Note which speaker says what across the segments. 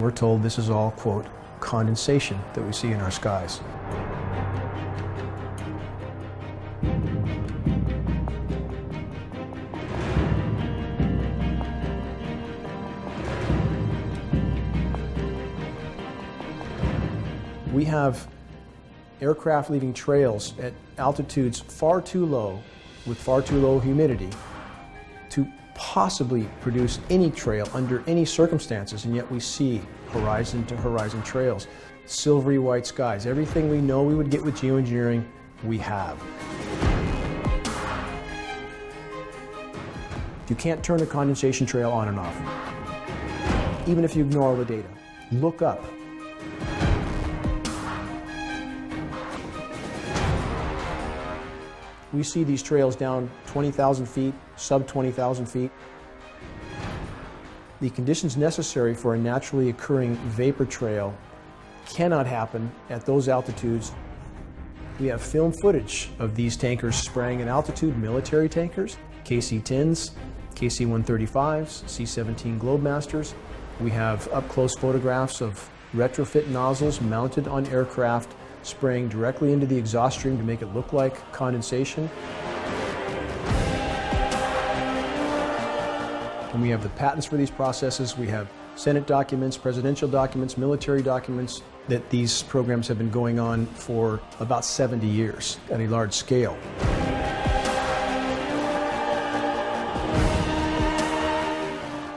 Speaker 1: We're told this is all, quote, condensation that we see in our skies. We have aircraft leaving trails at altitudes far too low, with far too low humidity, to possibly produce any trail under any circumstances, and yet we see horizon to horizon trails, silvery white skies. Everything we know we would get with geoengineering, we have. You can't turn a condensation trail on and off, even if you ignore all the data. Look up. We see these trails down 20,000 feet, sub 20,000 feet. The conditions necessary for a naturally occurring vapor trail cannot happen at those altitudes. We have film footage of these tankers spraying at altitude, military tankers, KC-10s, KC-135s, C-17 Globemasters. We have up-close photographs of retrofit nozzles mounted on aircraft spraying directly into the exhaust stream to make it look like condensation. And we have the patents for these processes. We have Senate documents, presidential documents, military documents, that these programs have been going on for about 70 years at a large scale.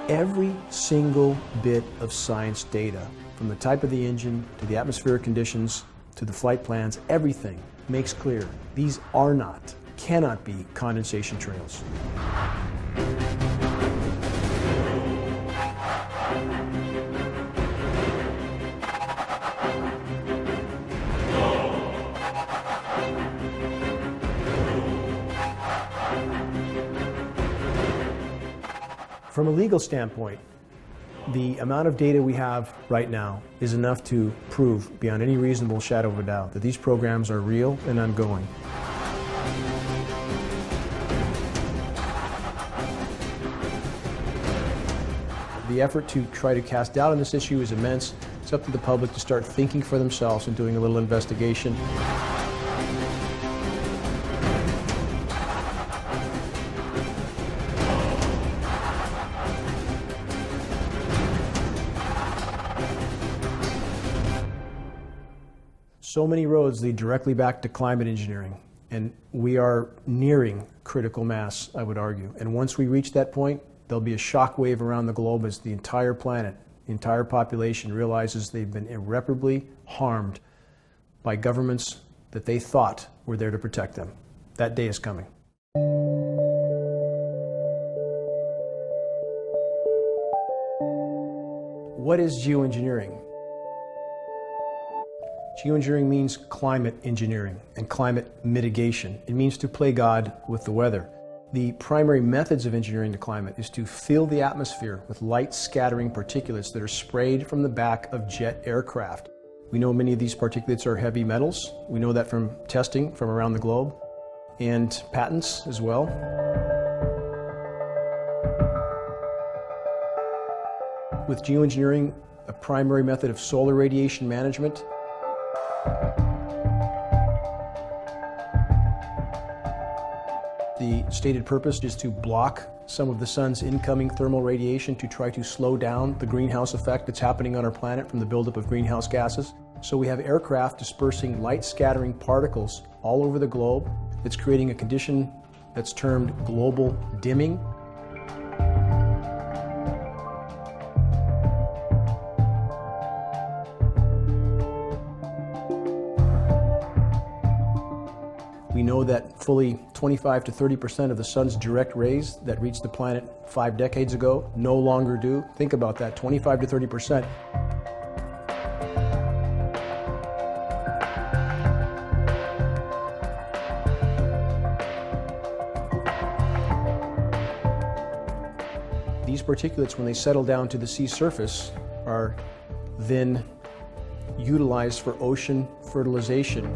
Speaker 1: Every single bit of science data, from the type of the engine to the atmospheric conditions to the flight plans, everything makes clear these are not, cannot be condensation trails. From a legal standpoint, the amount of data we have right now is enough to prove beyond any reasonable shadow of a doubt that these programs are real and ongoing. The effort to try to cast doubt on this issue is immense. It's up to the public to start thinking for themselves and doing a little investigation. So many roads lead directly back to climate engineering, and we are nearing critical mass, I would argue. And once we reach that point, there'll be a shockwave around the globe as the entire planet, the entire population realizes they've been irreparably harmed by governments that they thought were there to protect them. That day is coming. What is geoengineering? Geoengineering means climate engineering and climate mitigation. It means to play God with the weather. The primary methods of engineering the climate is to fill the atmosphere with light scattering particulates that are sprayed from the back of jet aircraft. We know many of these particulates are heavy metals. We know that from testing from around the globe and patents as well. With geoengineering, a primary method of solar radiation management. The stated purpose is to block some of the sun's incoming thermal radiation to try to slow down the greenhouse effect that's happening on our planet from the buildup of greenhouse gases. So we have aircraft dispersing light scattering particles all over the globe. It's creating a condition that's termed global dimming. We know that fully 25 to 30% of the sun's direct rays that reached the planet 5 decades ago no longer do. Think about that, 25 to 30%. These particulates, when they settle down to the sea surface, are then utilized for ocean fertilization.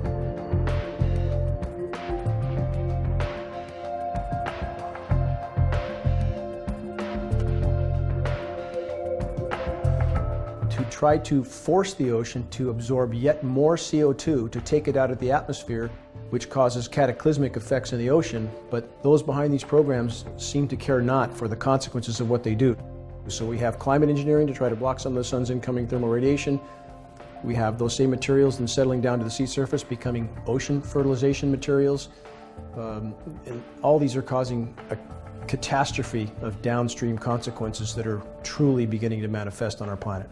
Speaker 1: To try to force the ocean to absorb yet more CO2 to take it out of the atmosphere, which causes cataclysmic effects in the ocean, but those behind these programs seem to care not for the consequences of what they do. So we have climate engineering to try to block some of the sun's incoming thermal radiation. We have those same materials then settling down to the sea surface, becoming ocean fertilization materials. And all these are causing a catastrophe of downstream consequences that are truly beginning to manifest on our planet.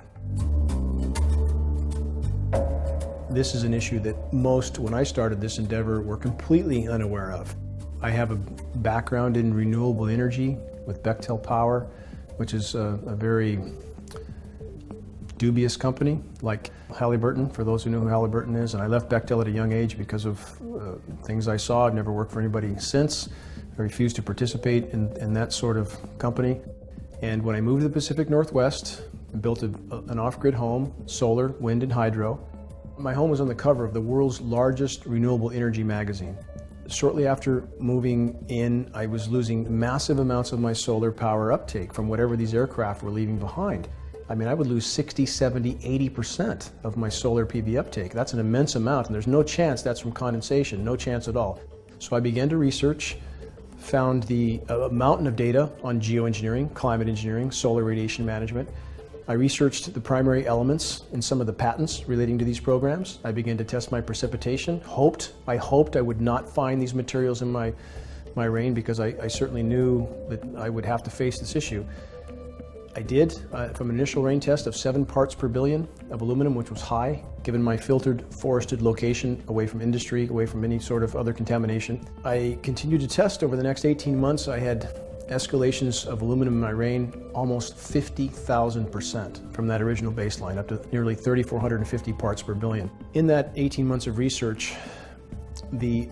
Speaker 1: This is an issue that most, when I started this endeavor, were completely unaware of. I have a background in renewable energy with Bechtel Power, which is a very dubious company, like Halliburton, for those who know who Halliburton is. And I left Bechtel at a young age because of things I saw. I've never worked for anybody since. I refused to participate in that sort of company. And when I moved to the Pacific Northwest, I built an off-grid home, solar, wind, and hydro. My home was on the cover of the world's largest renewable energy magazine. Shortly after moving in, I was losing massive amounts of my solar power uptake from whatever these aircraft were leaving behind. I mean, I would lose 60, 70, 80% of my solar PV uptake. That's an immense amount, and there's no chance that's from condensation, no chance at all. So I began to research, found a mountain of data on geoengineering, climate engineering, solar radiation management. I researched the primary elements in some of the patents relating to these programs. I began to test my precipitation. I hoped I would not find these materials in my rain, because I certainly knew that I would have to face this issue. I did, from an initial rain test of 7 parts per billion of aluminum, which was high, given my filtered, forested location, away from industry, away from any sort of other contamination. I continued to test over the next 18 months. I had escalations of aluminum in my rain almost 50,000% from that original baseline, up to nearly 3,450 parts per billion. In that 18 months of research, the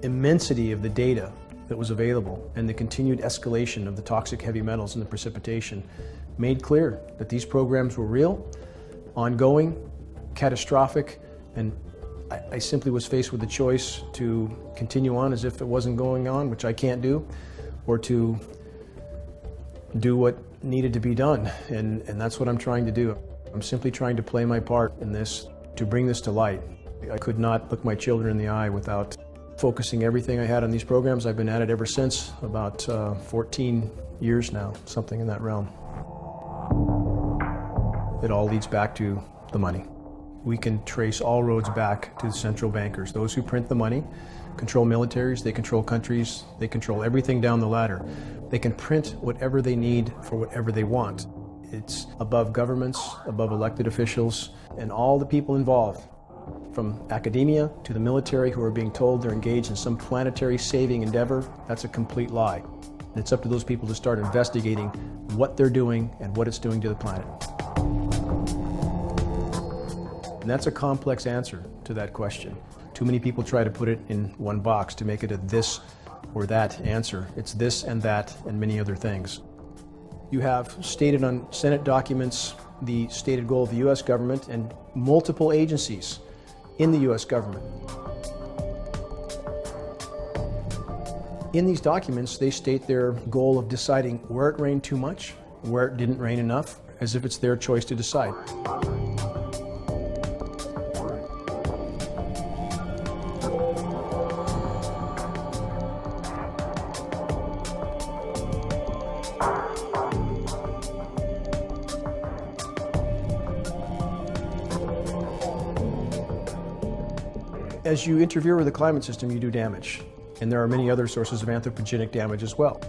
Speaker 1: immensity of the data that was available and the continued escalation of the toxic heavy metals in the precipitation made clear that these programs were real, ongoing, catastrophic, and I simply was faced with the choice to continue on as if it wasn't going on, which I can't do, or to do what needed to be done. And that's what I'm trying to do. I'm simply trying to play my part in this, to bring this to light. I could not look my children in the eye without focusing everything I had on these programs. I've been at it ever since, about 14 years now, something in that realm. It all leads back to the money. We can trace all roads back to the central bankers, those who print the money, control militaries, they control countries, they control everything down the ladder. They can print whatever they need for whatever they want. It's above governments, above elected officials, and all the people involved, from academia to the military, who are being told they're engaged in some planetary saving endeavor. That's a complete lie. And it's up to those people to start investigating what they're doing and what it's doing to the planet. And that's a complex answer to that question. Too many people try to put it in one box to make it a this or that answer. It's this and that and many other things. You have stated on Senate documents the stated goal of the U.S. government and multiple agencies in the U.S. government. In these documents, they state their goal of deciding where it rained too much, where it didn't rain enough, as if it's their choice to decide. As you interfere with the climate system, you do damage. And there are many other sources of anthropogenic damage as well.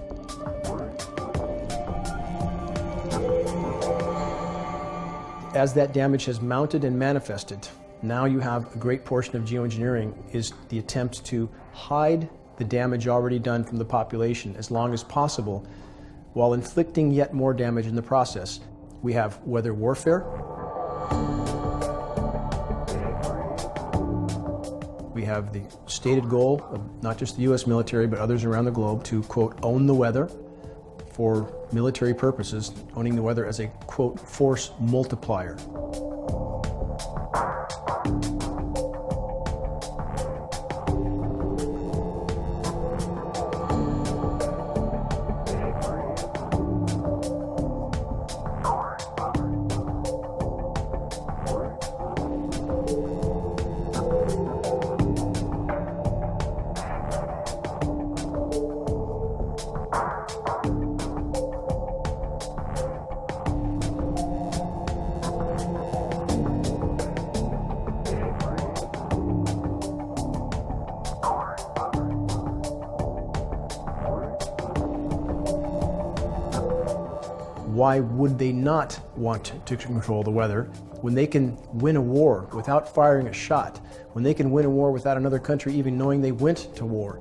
Speaker 1: As that damage has mounted and manifested, now you have a great portion of geoengineering is the attempt to hide the damage already done from the population as long as possible, while inflicting yet more damage in the process. We have weather warfare. We have the stated goal of not just the U.S. military, but others around the globe to, quote, own the weather for military purposes, owning the weather as a, quote, force multiplier. Why would they not want to control the weather when they can win a war without firing a shot, when they can win a war without another country even knowing they went to war?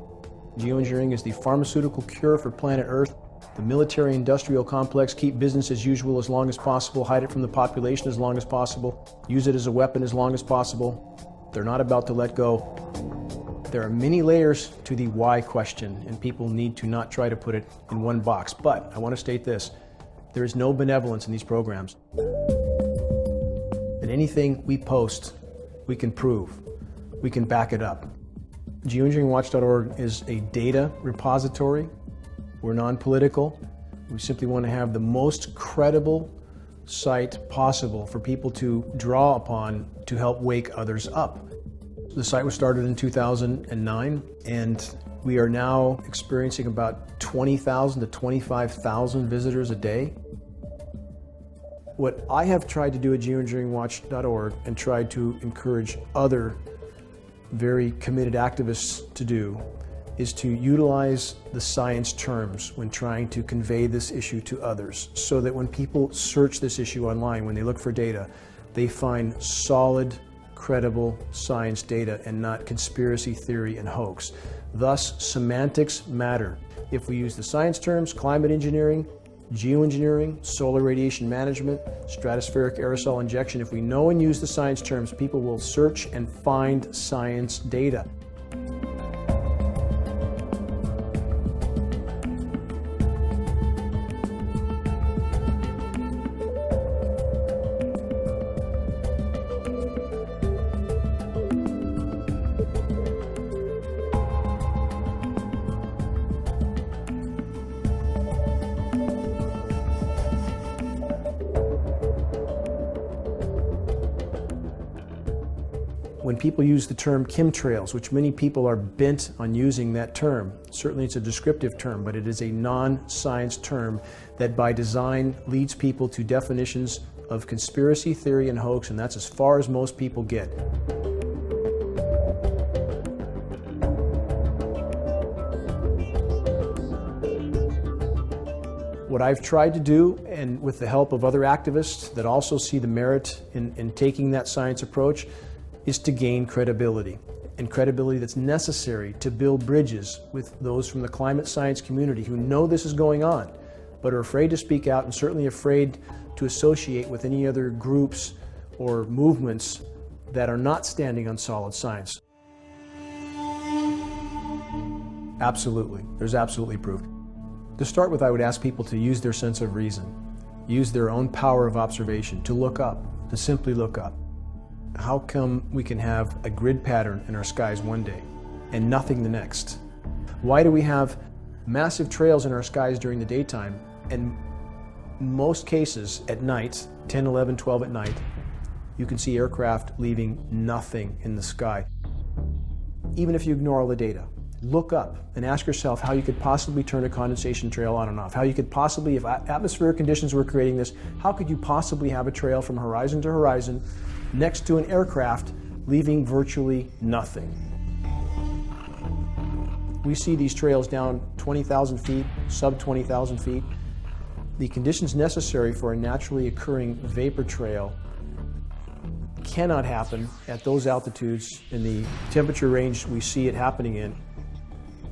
Speaker 1: Geoengineering is the pharmaceutical cure for planet Earth. The military-industrial complex, keep business as usual as long as possible, hide it from the population as long as possible, use it as a weapon as long as possible. They're not about to let go. There are many layers to the why question, and people need to not try to put it in one box. But I want to state this. There is no benevolence in these programs. And anything we post, we can prove. We can back it up. Geoengineeringwatch.org is a data repository. We're non-political. We simply want to have the most credible site possible for people to draw upon to help wake others up. The site was started in 2009, and we are now experiencing about 20,000 to 25,000 visitors a day. What I have tried to do at geoengineeringwatch.org and tried to encourage other very committed activists to do is to utilize the science terms when trying to convey this issue to others, so that when people search this issue online, when they look for data, they find solid, credible science data and not conspiracy theory and hoax. Thus, semantics matter. If we use the science terms, climate engineering, geoengineering, solar radiation management, stratospheric aerosol injection, if we know and use the science terms, people will search and find science data. When people use the term chemtrails, which many people are bent on using that term, certainly it's a descriptive term, but it is a non-science term that by design leads people to definitions of conspiracy theory and hoax, and that's as far as most people get. What I've tried to do, and with the help of other activists that also see the merit in taking that science approach, is to gain credibility, and credibility that's necessary to build bridges with those from the climate science community who know this is going on, but are afraid to speak out and certainly afraid to associate with any other groups or movements that are not standing on solid science. Absolutely, there's absolutely proof. To start with, I would ask people to use their sense of reason, use their own power of observation, to look up, to simply look up. How come we can have a grid pattern in our skies one day and nothing the next? Why do we have massive trails in our skies during the daytime, and most cases at night, 10, 11, 12 at night, you can see aircraft leaving nothing in the sky? Even if you ignore all the data, look up and ask yourself how you could possibly turn a condensation trail on and off. How you could possibly, if atmospheric conditions were creating this, how could you possibly have a trail from horizon to horizon next to an aircraft leaving virtually nothing? We see these trails down 20,000 feet, sub 20,000 feet. The conditions necessary for a naturally occurring vapor trail cannot happen at those altitudes in the temperature range we see it happening in.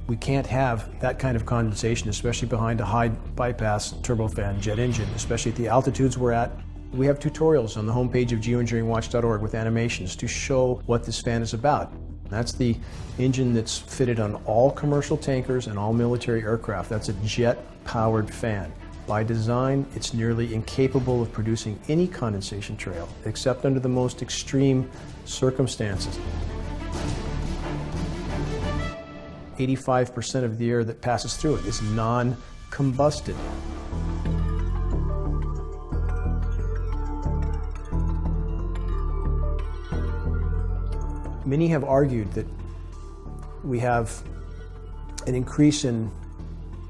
Speaker 1: We can't have that kind of condensation, especially behind a high bypass turbofan jet engine, especially at the altitudes we're at. We have tutorials on the homepage of geoengineeringwatch.org with animations to show what this fan is about. That's the engine that's fitted on all commercial tankers and all military aircraft. That's a jet-powered fan. By design, it's nearly incapable of producing any condensation trail, except under the most extreme circumstances. 85% of the air that passes through it is non-combusted. Many have argued that we have an increase in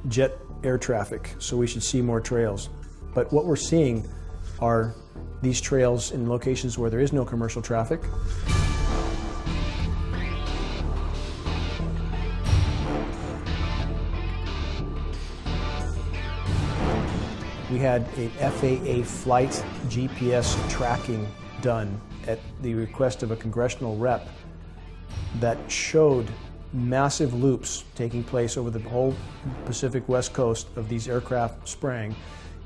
Speaker 1: jet air traffic, so we should see more trails. But what we're seeing are these trails in locations where there is no commercial traffic. We had a FAA flight GPS tracking done at the request of a congressional rep that showed massive loops taking place over the whole Pacific West Coast of these aircraft spraying.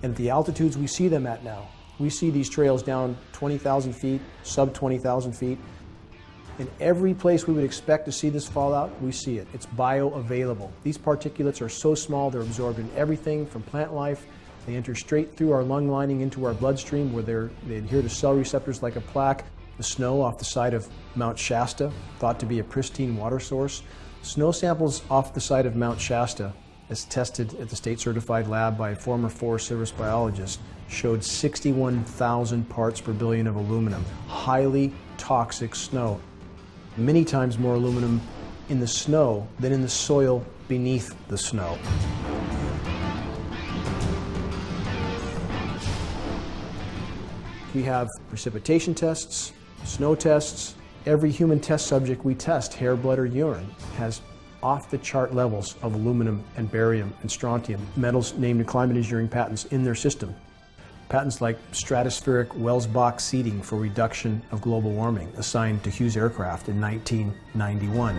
Speaker 1: And at the altitudes we see them at now, we see these trails down 20,000 feet, sub 20,000 feet. In every place we would expect to see this fallout, we see it. It's bioavailable. These particulates are so small, they're absorbed in everything from plant life. They enter straight through our lung lining into our bloodstream where they adhere to cell receptors like a plaque. The snow off the side of Mount Shasta, thought to be a pristine water source. Snow samples off the side of Mount Shasta, as tested at the state-certified lab by a former Forest Service biologist, showed 61,000 parts per billion of aluminum. Highly toxic snow. Many times more aluminum in the snow than in the soil beneath the snow. We have precipitation tests, snow tests. Every human test subject we test, hair, blood, or urine, has off-the-chart levels of aluminum and barium and strontium, metals named in climate engineering patents, in their system. Patents like stratospheric Welsbach seeding for reduction of global warming, assigned to Hughes Aircraft in 1991.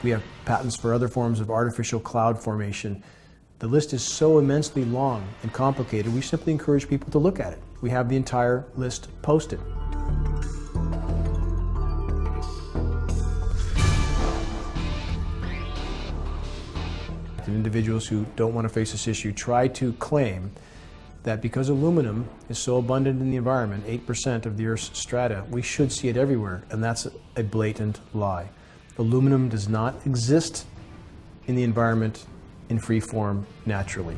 Speaker 1: We have patents for other forms of artificial cloud formation. The list is so immensely long and complicated, we simply encourage people to look at it. We have the entire list posted. Individuals who don't want to face this issue try to claim that because aluminum is so abundant in the environment, 8% of the Earth's strata, we should see it everywhere, and that's a blatant lie. Aluminum does not exist in the environment in free form naturally.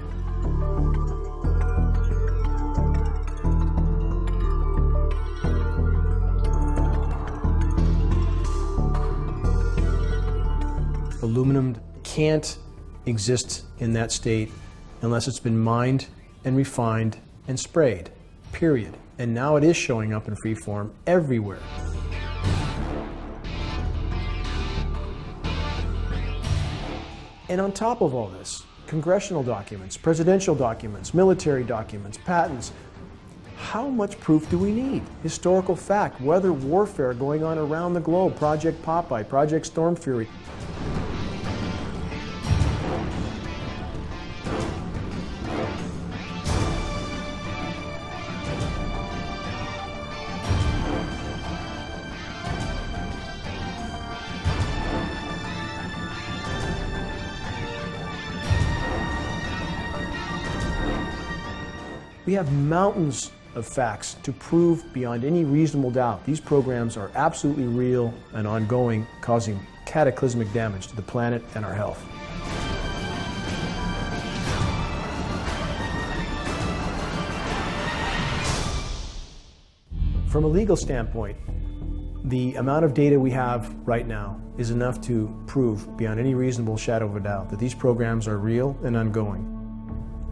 Speaker 1: Aluminum can't exist in that state unless it's been mined and refined and sprayed, period. And now it is showing up in free form everywhere. And on top of all this, congressional documents, presidential documents, military documents, patents. How much proof do we need? Historical fact, weather warfare going on around the globe, Project Popeye, Project Storm Fury. We have mountains of facts to prove beyond any reasonable doubt these programs are absolutely real and ongoing, causing cataclysmic damage to the planet and our health. From a legal standpoint, the amount of data we have right now is enough to prove beyond any reasonable shadow of a doubt that these programs are real and ongoing.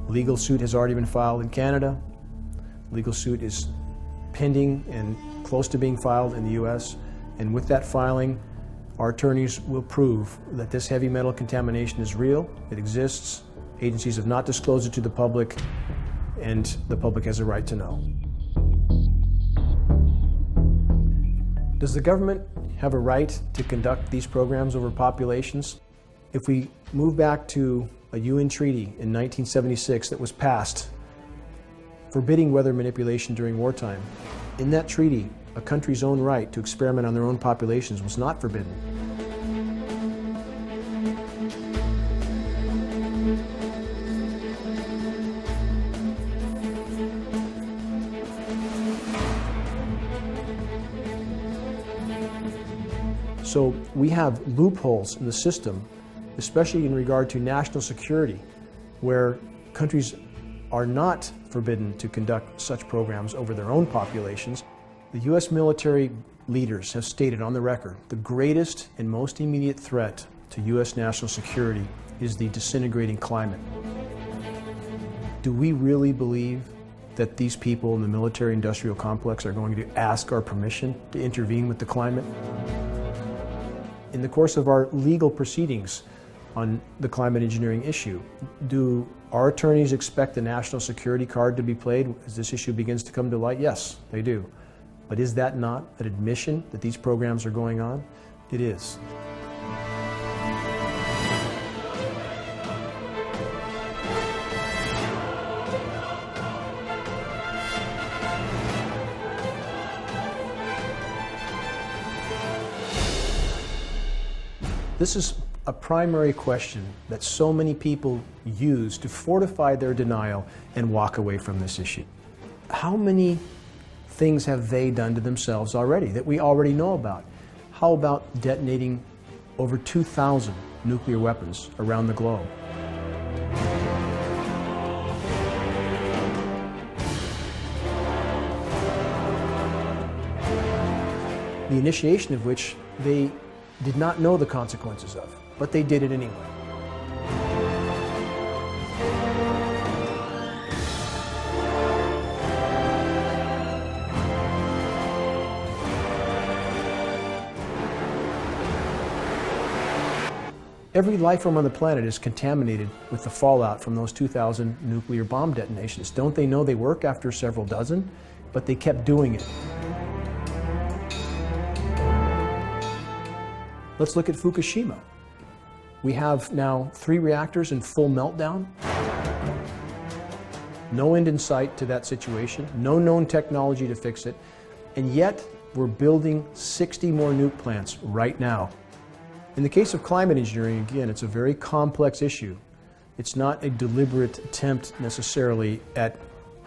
Speaker 1: Legal suit has already been filed in Canada. Legal suit is pending and close to being filed in the US. And with that filing, our attorneys will prove that this heavy metal contamination is real, it exists, agencies have not disclosed it to the public, and the public has a right to know. Does the government have a right to conduct these programs over populations? If we move back to a UN treaty in 1976 that was passed forbidding weather manipulation during wartime, in that treaty, a country's own right to experiment on their own populations was not forbidden. So we have loopholes in the system, especially in regard to national security, where countries are not forbidden to conduct such programs over their own populations. The U.S. military leaders have stated on the record the greatest and most immediate threat to U.S. national security is the disintegrating climate. Do we really believe that these people in the military-industrial complex are going to ask our permission to intervene with the climate? In the course of our legal proceedings on the climate engineering issue, do our attorneys expect the national security card to be played as this issue begins to come to light? Yes, they do. But is that not an admission that these programs are going on? It is. This is a primary question that so many people use to fortify their denial and walk away from this issue. How many things have they done to themselves already that we already know about? How about detonating over 2,000 nuclear weapons around the globe? The initiation of which they did not know the consequences of, but they did it anyway. Every life form on the planet is contaminated with the fallout from those 2,000 nuclear bomb detonations. Don't they know they work after several dozen? But they kept doing it. Let's look at Fukushima. We have now 3 reactors in full meltdown. No end in sight to that situation, no known technology to fix it, and yet we're building 60 more nuke plants right now. In the case of climate engineering, again, it's a very complex issue. It's not a deliberate attempt necessarily at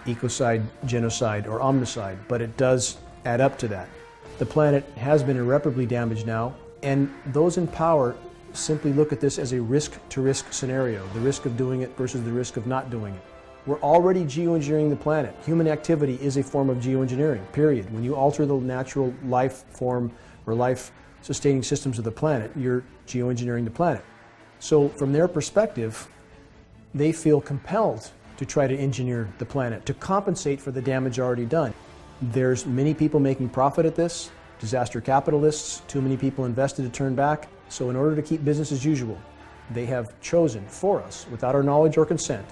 Speaker 1: ecocide, genocide, or omnicide, but it does add up to that. The planet has been irreparably damaged now, and those in power simply look at this as a risk-to-risk scenario, the risk of doing it versus the risk of not doing it. We're already geoengineering the planet. Human activity is a form of geoengineering, period. When you alter the natural life form or life-sustaining systems of the planet, you're geoengineering the planet. So from their perspective, they feel compelled to try to engineer the planet, to compensate for the damage already done. There's many people making profit at this, disaster capitalists, too many people invested to turn back. So in order to keep business as usual, they have chosen for us, without our knowledge or consent,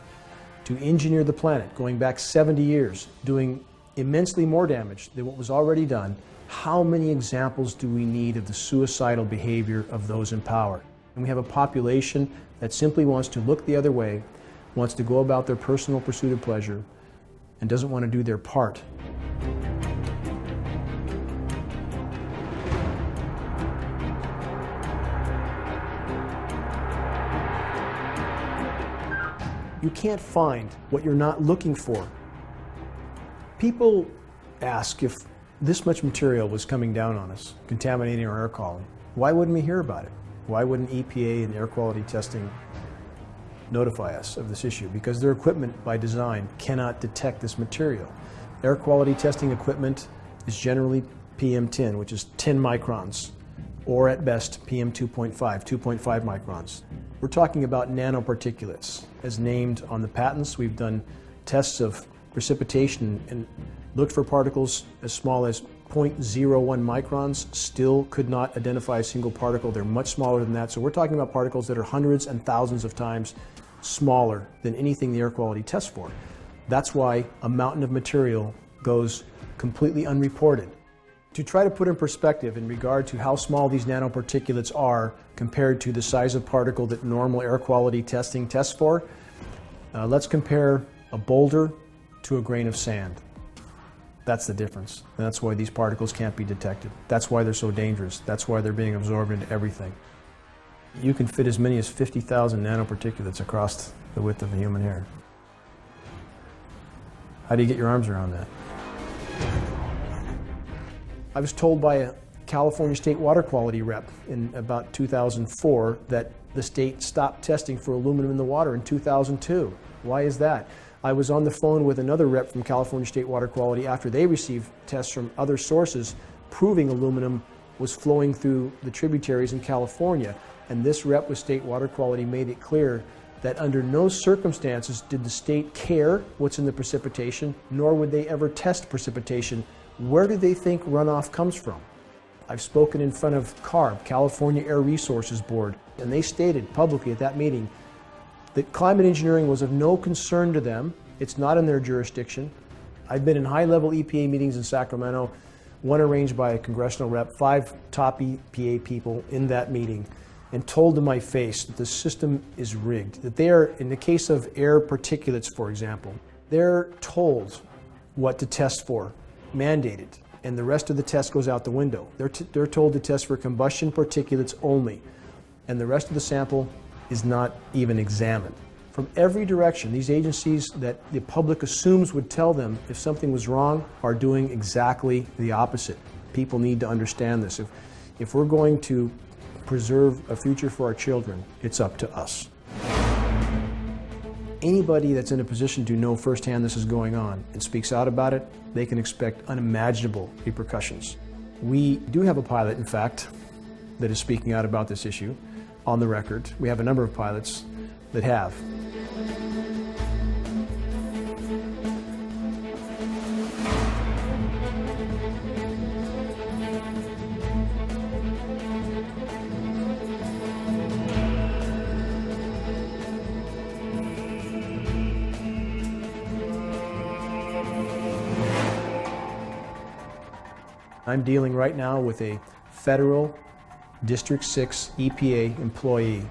Speaker 1: to engineer the planet, going back 70 years, doing immensely more damage than what was already done. How many examples do we need of the suicidal behavior of those in power? And we have a population that simply wants to look the other way, wants to go about their personal pursuit of pleasure, and doesn't want to do their part. You can't find what you're not looking for. People ask if this much material was coming down on us, contaminating our air quality. Why wouldn't we hear about it? Why wouldn't EPA and air quality testing notify us of this issue? Because their equipment by design cannot detect this material. Air quality testing equipment is generally PM10, which is 10 microns, or at best PM2.5, 2.5 microns. We're talking about nanoparticulates. As named on the patents, we've done tests of precipitation and looked for particles as small as 0.01 microns, still could not identify a single particle. They're much smaller than that. So we're talking about particles that are hundreds and thousands of times smaller than anything the air quality tests for. That's why a mountain of material goes completely unreported. To try to put in perspective in regard to how small these nanoparticulates are compared to the size of particle that normal air quality testing tests for, let's compare a boulder to a grain of sand. That's the difference. And that's why these particles can't be detected. That's why they're so dangerous. That's why they're being absorbed into everything. You can fit as many as 50,000 nanoparticulates across the width of a human hair. How do you get your arms around that? I was told by a California state water quality rep in about 2004 that the state stopped testing for aluminum in the water in 2002. Why is that? I was on the phone with another rep from California State Water Quality after they received tests from other sources proving aluminum was flowing through the tributaries in California. And this rep with State Water Quality made it clear that under no circumstances did the state care what's in the precipitation, nor would they ever test precipitation. Where do they think runoff comes from? I've spoken in front of CARB, California Air Resources Board, and they stated publicly at that meeting that climate engineering was of no concern to them. It's not in their jurisdiction. I've been in high-level EPA meetings in Sacramento, one arranged by a congressional rep, 5 top EPA people in that meeting, and told to my face that the system is rigged. That they are, in the case of air particulates, for example, they're told what to test for, mandated, and the rest of the test goes out the window. They're told to test for combustion particulates only, and the rest of the sample is not even examined. From every direction, these agencies that the public assumes would tell them if something was wrong are doing exactly the opposite. People need to understand this. If we're going to preserve a future for our children, it's up to us. Anybody that's in a position to know firsthand this is going on and speaks out about it, they can expect unimaginable repercussions. We do have a pilot, in fact, that is speaking out about this issue on the record. We have a number of pilots that have. I'm dealing right now with a federal District 6 EPA employee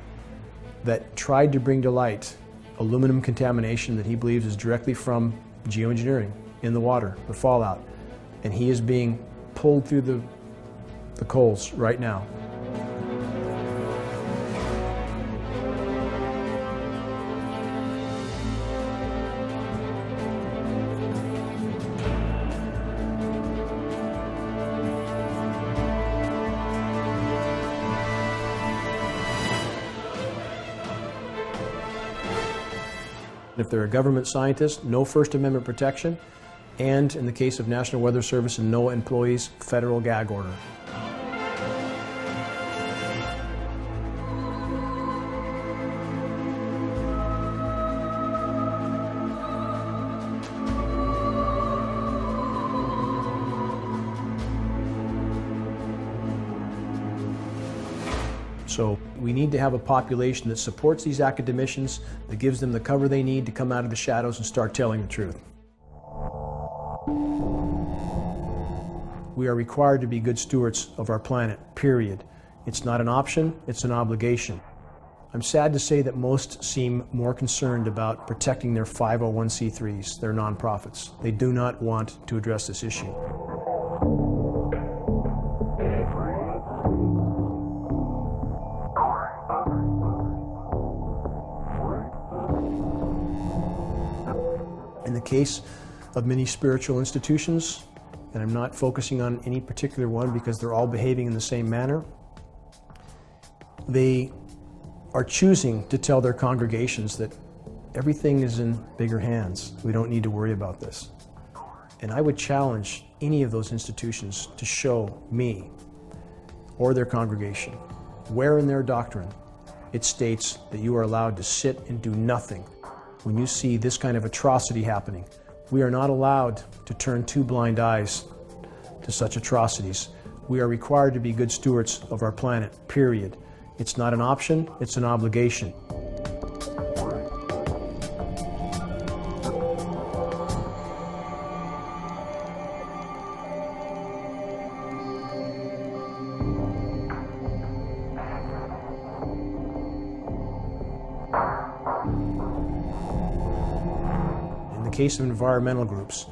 Speaker 1: that tried to bring to light aluminum contamination that he believes is directly from geoengineering in the water, the fallout. And he is being pulled through the coals right now. If they're a government scientist, no First Amendment protection, and in the case of National Weather Service and NOAA employees, federal gag order. So we need to have a population that supports these academicians, that gives them the cover they need to come out of the shadows and start telling the truth. We are required to be good stewards of our planet, period. It's not an option, it's an obligation. I'm sad to say that most seem more concerned about protecting their 501c3s, their nonprofits. They do not want to address this issue. In the case of many spiritual institutions, and I'm not focusing on any particular one because they're all behaving in the same manner, they are choosing to tell their congregations that everything is in bigger hands. We don't need to worry about this. And I would challenge any of those institutions to show me or their congregation where in their doctrine it states that you are allowed to sit and do nothing when you see this kind of atrocity happening. We are not allowed to turn two blind eyes to such atrocities. We are required to be good stewards of our planet, period. It's not an option, it's an obligation. In the case of environmental groups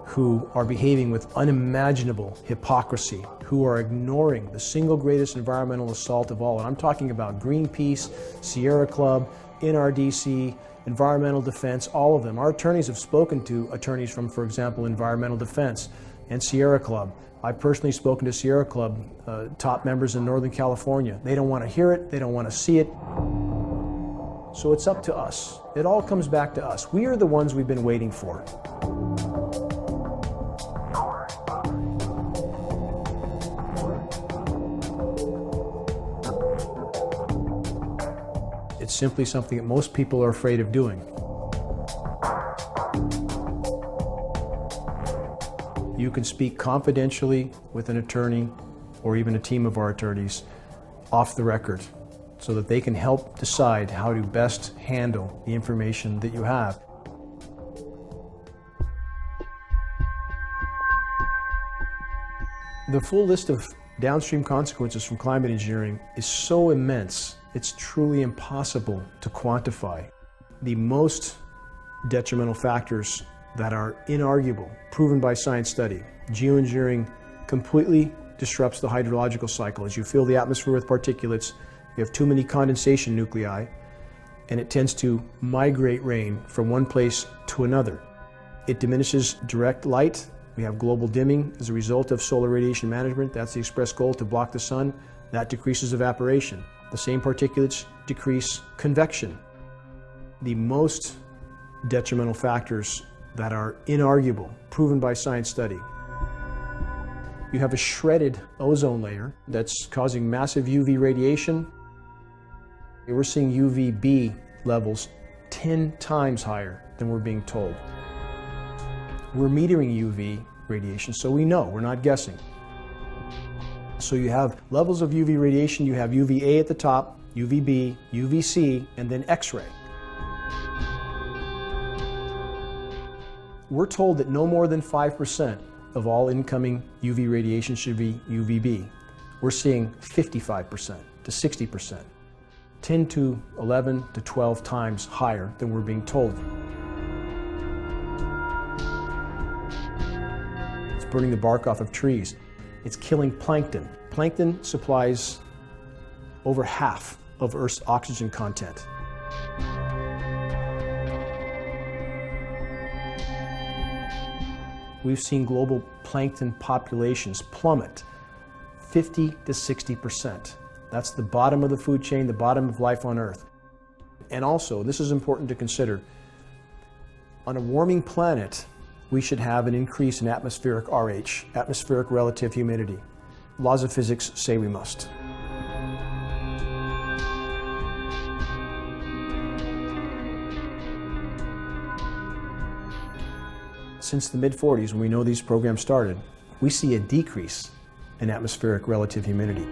Speaker 1: who are behaving with unimaginable hypocrisy, who are ignoring the single greatest environmental assault of all, and I'm talking about Greenpeace, Sierra Club, NRDC, Environmental Defense, all of them. Our attorneys have spoken to attorneys from, for example, Environmental Defense and Sierra Club. I've personally spoken to Sierra Club top members in Northern California. They don't want to hear it, they don't want to see it. So it's up to us. It all comes back to us. We are the ones we've been waiting for. It's simply something that most people are afraid of doing. You can speak confidentially with an attorney or even a team of our attorneys off the record so that they can help decide how to best handle the information that you have. The full list of downstream consequences from climate engineering is so immense, it's truly impossible to quantify. The most detrimental factors that are inarguable, proven by science study. Geoengineering completely disrupts the hydrological cycle. As you fill the atmosphere with particulates, you have too many condensation nuclei, and it tends to migrate rain from one place to another. It diminishes direct light. We have global dimming as a result of solar radiation management. That's the express goal, to block the sun. That decreases evaporation. The same particulates decrease convection. The most detrimental factors that are inarguable, proven by science study. You have a shredded ozone layer that's causing massive UV radiation. We're seeing UVB levels 10 times higher than we're being told. We're metering UV radiation, so we know, we're not guessing. So you have levels of UV radiation, you have UVA at the top, UVB, UVC, and then X-ray. We're told that no more than 5% of all incoming UV radiation should be UVB. We're seeing 55% to 60%, 10 to 11 to 12 times higher than we're being told. It's burning the bark off of trees. It's killing plankton. Plankton supplies over half of Earth's oxygen content. We've seen global plankton populations plummet 50 to 60%. That's the bottom of the food chain, the bottom of life on Earth. And also, this is important to consider, on a warming planet, we should have an increase in atmospheric RH, atmospheric relative humidity. Laws of physics say we must. Since the mid-40s, when we know these programs started, we see a decrease in atmospheric relative humidity.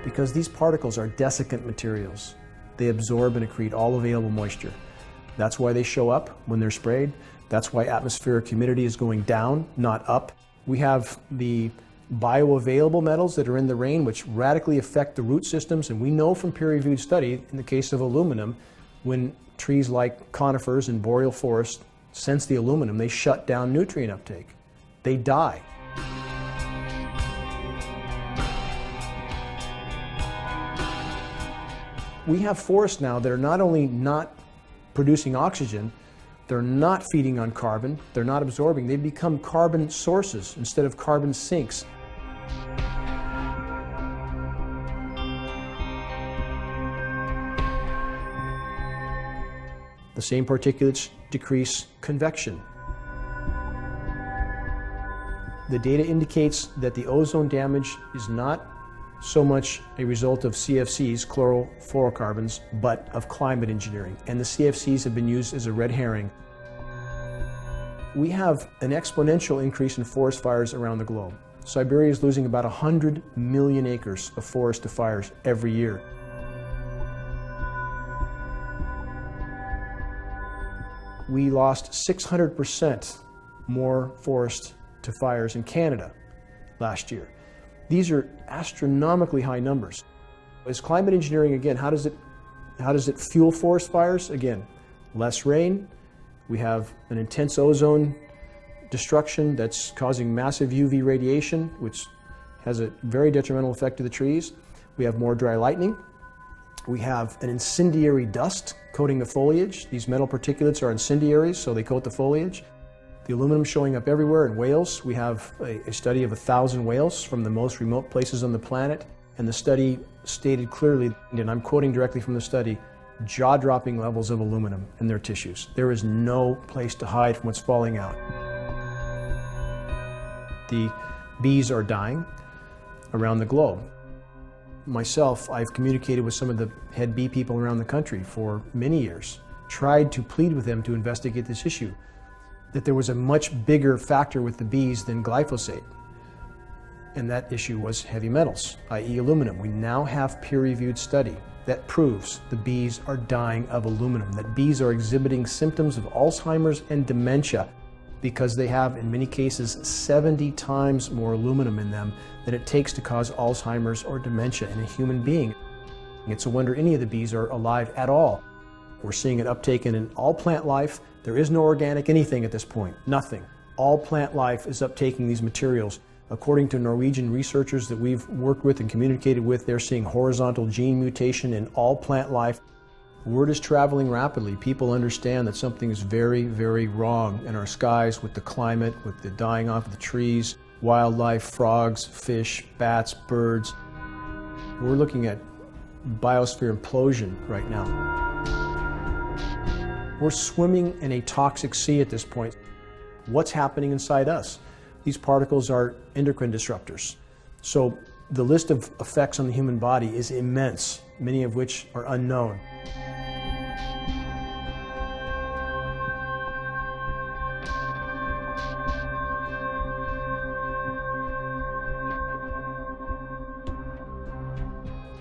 Speaker 1: Because these particles are desiccant materials. They absorb and accrete all available moisture. That's why they show up when they're sprayed. That's why atmospheric humidity is going down, not up. We have the bioavailable metals that are in the rain, which radically affect the root systems, and we know from peer-reviewed study, in the case of aluminum, when trees like conifers and boreal forest sense the aluminum, they shut down nutrient uptake. They die. We have forests now that are not only not producing oxygen, they're not feeding on carbon, they're not absorbing, they become carbon sources instead of carbon sinks. The same particulates decrease convection. The data indicates that the ozone damage is not so much a result of CFCs, chlorofluorocarbons, but of climate engineering. And the CFCs have been used as a red herring. We have an exponential increase in forest fires around the globe. Siberia is losing about 100 million acres of forest to fires every year. We lost 600% more forest to fires in Canada last year. These are astronomically high numbers. As climate engineering, again, how does it fuel forest fires? Again, less rain. We have an intense ozone destruction that's causing massive UV radiation, which has a very detrimental effect to the trees. We have more dry lightning. We have an incendiary dust coating the foliage. These metal particulates are incendiaries, so they coat the foliage. The aluminum showing up everywhere. In Wales, we have a study of 1,000 whales from the most remote places on the planet, and the study stated clearly, and I'm quoting directly from the study, jaw-dropping levels of aluminum in their tissues. There is no place to hide from what's falling out. The bees are dying around the globe. Myself, I've communicated with some of the head bee people around the country for many years, tried to plead with them to investigate this issue, that there was a much bigger factor with the bees than glyphosate. And that issue was heavy metals, i.e. aluminum. We now have peer-reviewed study that proves the bees are dying of aluminum, that bees are exhibiting symptoms of Alzheimer's and dementia because they have, in many cases, 70 times more aluminum in them than it takes to cause Alzheimer's or dementia in a human being. It's a wonder any of the bees are alive at all. We're seeing it uptaken in all plant life. There is no organic anything at this point, nothing. All plant life is uptaking these materials. According to Norwegian researchers that we've worked with and communicated with, they're seeing horizontal gene mutation in all plant life. Word is traveling rapidly. People understand that something is very, very wrong in our skies with the climate, with the dying off of the trees, wildlife, frogs, fish, bats, birds. We're looking at biosphere implosion right now. We're swimming in a toxic sea at this point. What's happening inside us? These particles are endocrine disruptors. So the list of effects on the human body is immense, many of which are unknown.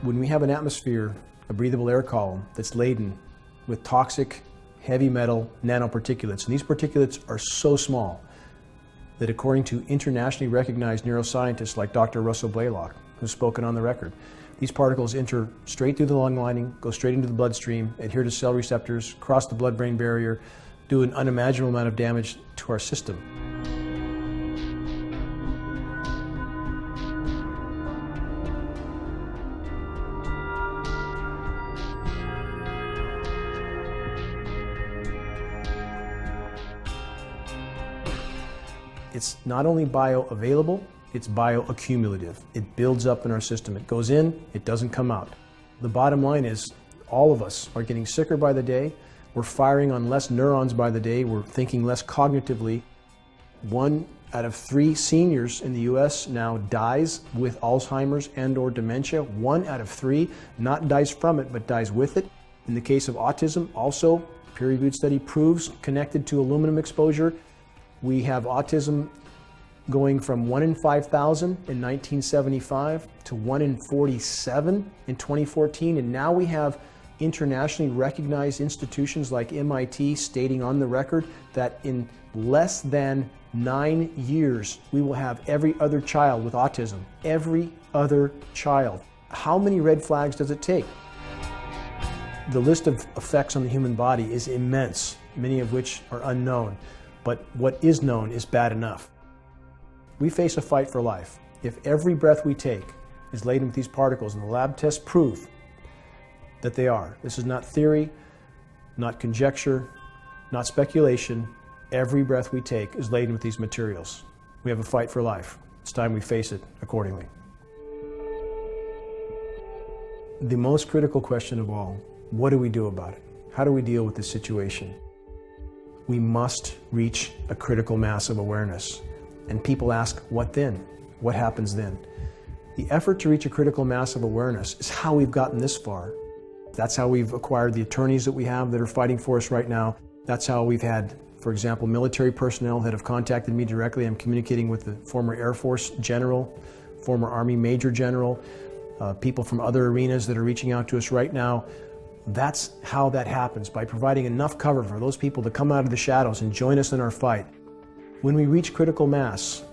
Speaker 1: When we have an atmosphere, a breathable air column that's laden with toxic, heavy metal nanoparticulates, and these particulates are so small that according to internationally recognized neuroscientists like Dr. Russell Blaylock, who's spoken on the record, these particles enter straight through the lung lining, go straight into the bloodstream, adhere to cell receptors, cross the blood-brain barrier, do an unimaginable amount of damage to our system. It's not only bioavailable, it's bioaccumulative. It builds up in our system. It goes in, it doesn't come out. The bottom line is all of us are getting sicker by the day. We're firing on less neurons by the day. We're thinking less cognitively. 1 out of 3 seniors in the US now dies with Alzheimer's and or dementia. 1 out of 3 not dies from it, but dies with it. In the case of autism, also, peer-reviewed study proves connected to aluminum exposure. We have autism going from 1 in 5,000 in 1975 to 1 in 47 in 2014, and now we have internationally recognized institutions like MIT stating on the record that in less than 9 years we will have every other child with autism. Every other child. How many red flags does it take? The list of effects on the human body is immense, many of which are unknown. But what is known is bad enough. We face a fight for life. If every breath we take is laden with these particles, and the lab tests prove that they are, this is not theory, not conjecture, not speculation, every breath we take is laden with these materials. We have a fight for life. It's time we face it accordingly. The most critical question of all, what do we do about it? How do we deal with this situation? We must reach a critical mass of awareness. And people ask, what then? What happens then? The effort to reach a critical mass of awareness is how we've gotten this far. That's how we've acquired the attorneys that we have that are fighting for us right now. That's how we've had, for example, military personnel that have contacted me directly. I'm communicating with the former Air Force general, former Army Major General, people from other arenas that are reaching out to us right now. That's how that happens, by providing enough cover for those people to come out of the shadows and join us in our fight. When we reach critical mass,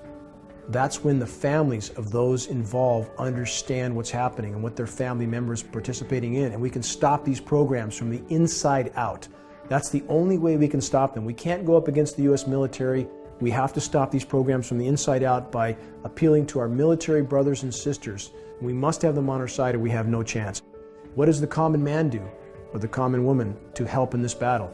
Speaker 1: that's when the families of those involved understand what's happening and what their family members are participating in, and we can stop these programs from the inside out. That's the only way we can stop them. We can't go up against the US military. We have to stop these programs from the inside out by appealing to our military brothers and sisters. We must have them on our side or we have no chance. What does the common man do, or the common woman, to help in this battle?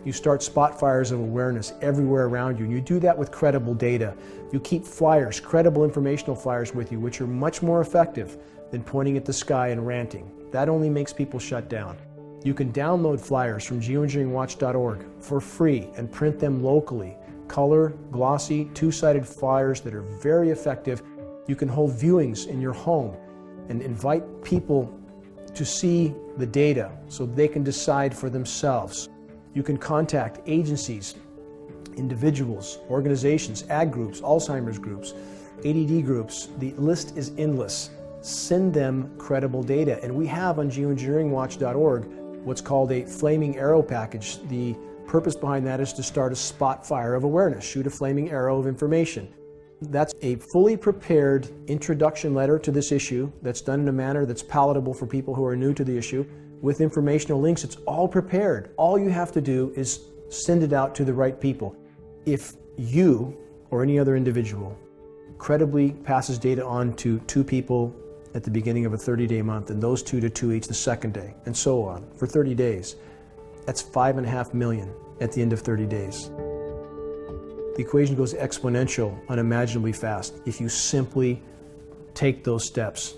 Speaker 1: You start spot fires of awareness everywhere around you, and you do that with credible data. You keep flyers, credible informational flyers with you, which are much more effective than pointing at the sky and ranting. That only makes people shut down. You can download flyers from geoengineeringwatch.org for free and print them locally. Color, glossy, two-sided flyers that are very effective. You can hold viewings in your home and invite people to see the data so they can decide for themselves. You can contact agencies, individuals, organizations, ag groups, Alzheimer's groups, ADD groups. The list is endless. Send them credible data. And we have on geoengineeringwatch.org what's called a flaming arrow package. The purpose behind that is to start a spot fire of awareness, shoot a flaming arrow of information. That's a fully prepared introduction letter to this issue that's done in a manner that's palatable for people who are new to the issue, with informational links. It's all prepared. All you have to do is send it out to the right people. If you or any other individual credibly passes data on to 2 people at the beginning of a 30-day month, and those 2 to 2 each the second day, and so on, for 30 days, that's 5.5 million at the end of 30 days. The equation goes exponential, unimaginably fast, if you simply take those steps.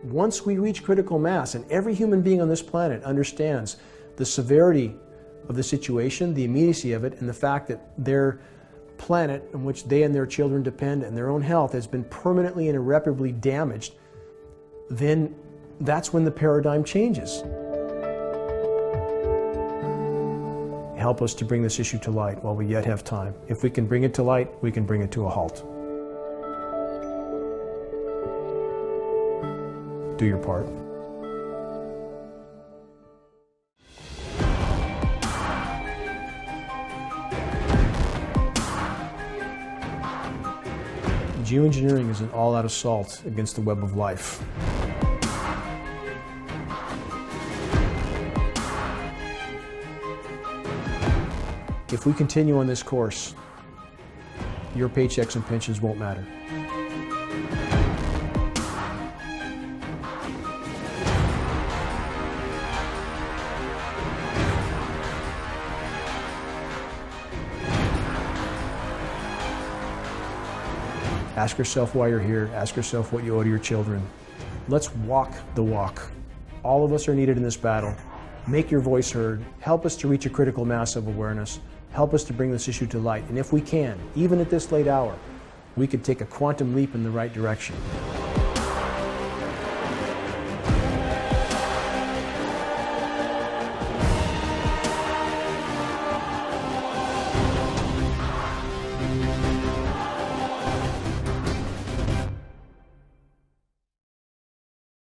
Speaker 1: Once we reach critical mass, and every human being on this planet understands the severity of the situation, the immediacy of it, and the fact that their planet on which they and their children depend and their own health has been permanently and irreparably damaged, then that's when the paradigm changes. Help us to bring this issue to light while we yet have time. If we can bring it to light, we can bring it to a halt. Do your part. Geoengineering is an all-out assault against the web of life. If we continue on this course, your paychecks and pensions won't matter. Ask yourself why you're here. Ask yourself what you owe to your children. Let's walk the walk. All of us are needed in this battle. Make your voice heard. Help us to reach a critical mass of awareness. Help us to bring this issue to light. And if we can, even at this late hour, we could take a quantum leap in the right direction.